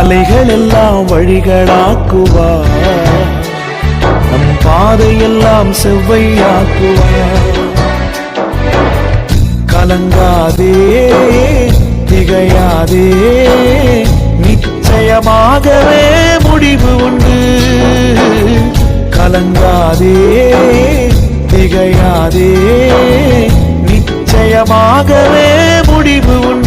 அலைகள் எல்லாம் வழிகளாக்குவார், நம் பாதையெல்லாம் செவ்வையாக்குவார். கலங்காதே திகையாதே, நிச்சயமாகவே முடிவு உண்டு. கலங்காதே திகையாதே, நிச்சயமாகவே முடிவு உண்டு.